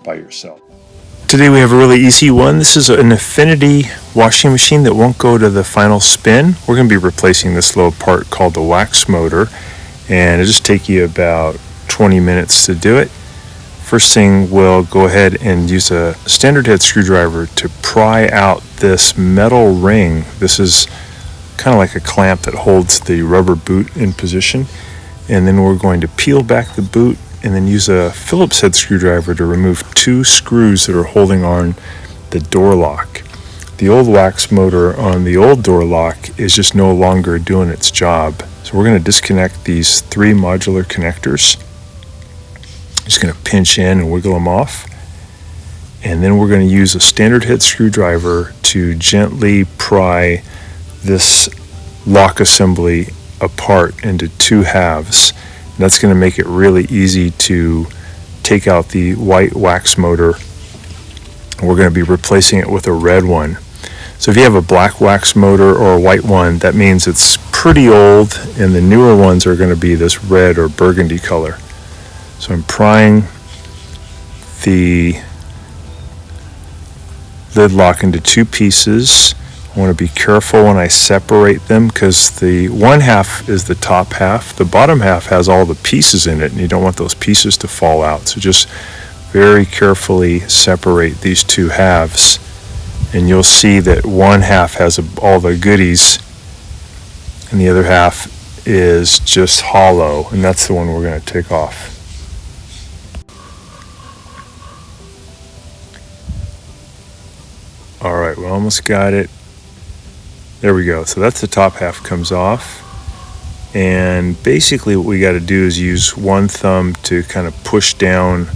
by yourself. Today we have a really easy one. This is an Affinity washing machine that won't go to the final spin. We're going to be replacing this little part called the wax motor, and it'll just take you about 20 minutes to do it. First thing, we'll go ahead and use a standard head screwdriver to pry out this metal ring. This is kind of like a clamp that holds the rubber boot in position. And then we're going to peel back the boot and then use a Phillips head screwdriver to remove 2 screws that are holding on the door lock. The old wax motor on the old door lock is just no longer doing its job. So we're going to disconnect these 3 modular connectors. Just going to pinch in and wiggle them off. And then we're going to use a standard head screwdriver to gently pry this lock assembly apart into 2 halves. And that's going to make it really easy to take out the white wax motor. We're going to be replacing it with a red one. So if you have a black wax motor or a white one, that means it's pretty old, and the newer ones are going to be this red or burgundy color. So I'm prying the lid lock into 2 pieces. I want to be careful when I separate them because the one half is the top half. The bottom half has all the pieces in it, and you don't want those pieces to fall out. So just very carefully separate these 2 halves, and you'll see that one half has all the goodies and the other half is just hollow, and that's the one we're going to take off. All right, we almost got it. There we go. So that's the top half comes off. And basically what we got to do is use one thumb to kind of push down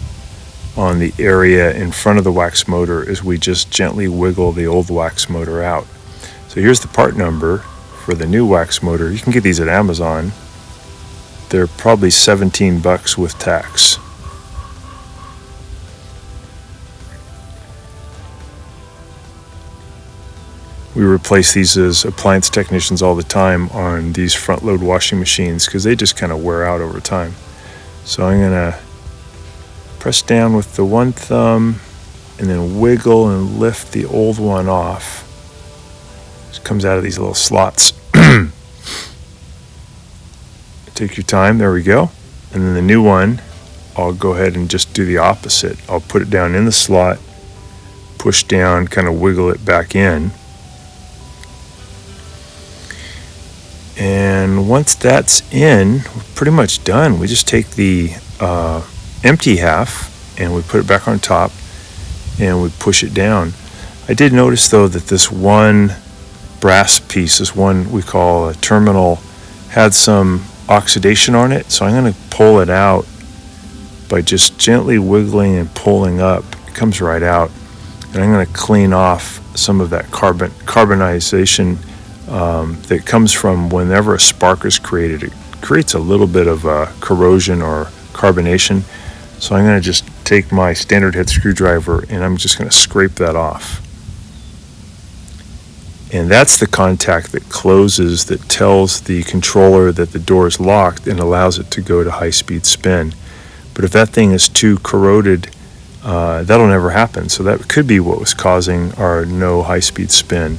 on the area in front of the wax motor as we just gently wiggle the old wax motor out. So here's the part number for the new wax motor. You can get these at Amazon. They're probably $17 with tax. We replace these as appliance technicians all the time on these front load washing machines because they just kind of wear out over time. So I'm going to press down with the one thumb and then wiggle and lift the old one off. It comes out of these little slots. Take your time, there we go. And then the new one, I'll go ahead and just do the opposite. I'll put it down in the slot, push down, kind of wiggle it back in. And once that's in, we're pretty much done. We just take the empty half and we put it back on top and we push it down. I did notice though that this one brass piece, this one we call a terminal, had some oxidation on it. So I'm going to pull it out by just gently wiggling and pulling up. It comes right out. And I'm going to clean off some of that carbonization that comes from whenever a spark is created. It creates a little bit of corrosion or carbonation. So I'm going to just take my standard head screwdriver and I'm just going to scrape that off. And that's the contact that closes, that tells the controller that the door is locked and allows it to go to high-speed spin. But if that thing is too corroded, that'll never happen. So that could be what was causing our no high-speed spin.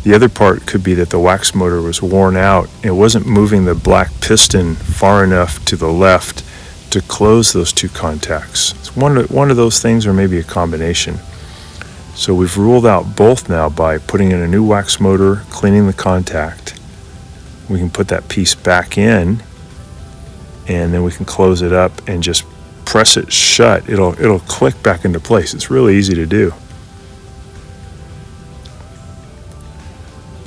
The other part could be that the wax motor was worn out. It wasn't moving the black piston far enough to the left to close those 2 contacts. It's one of those things, or maybe a combination. So we've ruled out both now by putting in a new wax motor, cleaning the contact. We can put that piece back in, and then we can close it up and just press it shut. It'll click back into place. It's really easy to do.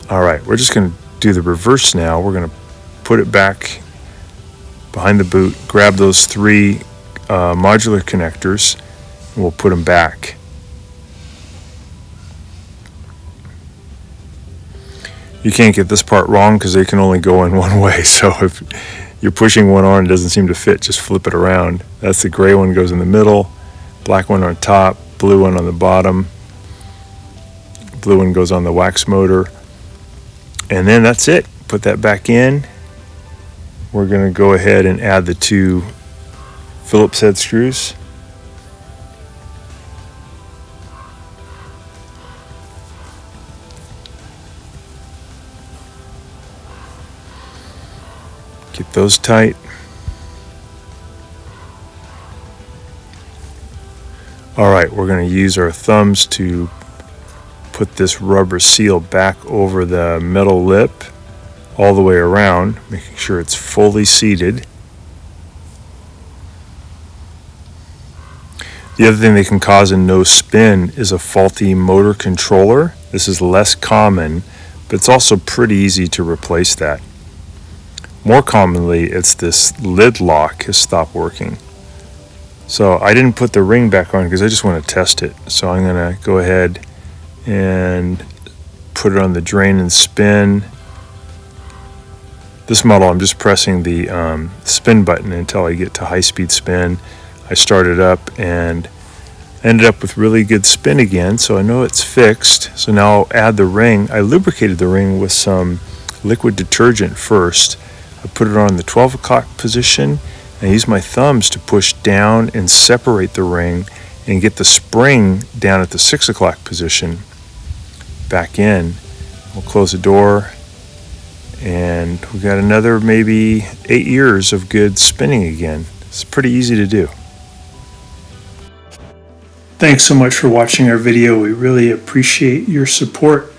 All right, we're just going to do the reverse now. We're going to put it back behind the boot, grab those 3 modular connectors, and we'll put them back. You can't get this part wrong because they can only go in one way. So if you're pushing one on and it doesn't seem to fit, just flip it around. That's the gray one goes in the middle, black one on top, blue one on the bottom. Blue one goes on the wax motor. And then that's it. Put that back in. We're going to go ahead and add the 2 Phillips head screws. Keep those tight. Alright, we're going to use our thumbs to put this rubber seal back over the metal lip all the way around, making sure it's fully seated. The other thing that can cause a no spin is a faulty motor controller. This is less common, but it's also pretty easy to replace that. More commonly, it's this lid lock has stopped working. So I didn't put the ring back on because I just want to test it. So I'm going to go ahead and put it on the drain and spin. This model, I'm just pressing the spin button until I get to high-speed spin. I started up and ended up with really good spin again, so I know it's fixed. So now I'll add the ring. I lubricated the ring with some liquid detergent first. I put it on the 12 o'clock position. I use my thumbs to push down and separate the ring and get the spring down at the 6 o'clock position back in. We'll close the door, and we got another maybe 8 years of good spinning again. It's pretty easy to do. Thanks so much for watching our video. We really appreciate your support.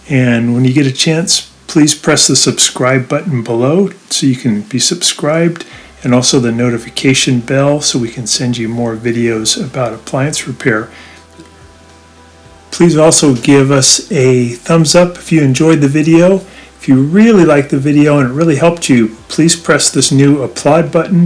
And when you get a chance, please press the subscribe button below so you can be subscribed, and also the notification bell so we can send you more videos about appliance repair. Please also give us a thumbs up if you enjoyed the video. If you really liked the video and it really helped you, please press this new applaud button